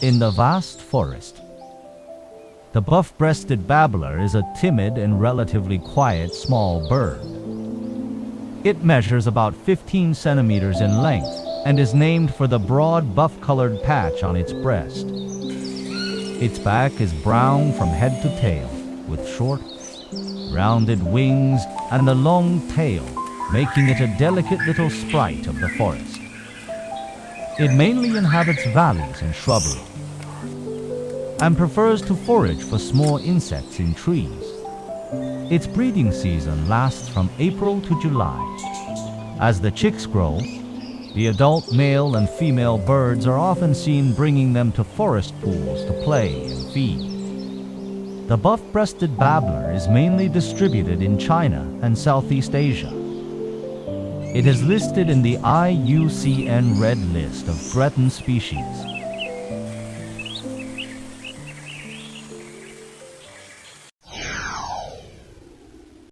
in the vast forest. The buff-breasted babbler is a timid and relatively quiet small bird. It measures about 15 centimeters in length and is named for the broad buff-colored patch on its breast. Its back is brown from head to tail, with short, rounded wings and a long tail, making it a delicate little sprite of the forest. It mainly inhabits valleys and shrubbery, and prefers to forage for small insects in trees. Its breeding season lasts from April to July. As the chicks grow, the adult male and female birds are often seen bringing them to forest pools to play and feed. The buff-breasted babbler is mainly distributed in China and Southeast Asia. It is listed in the IUCN Red List of threatened species.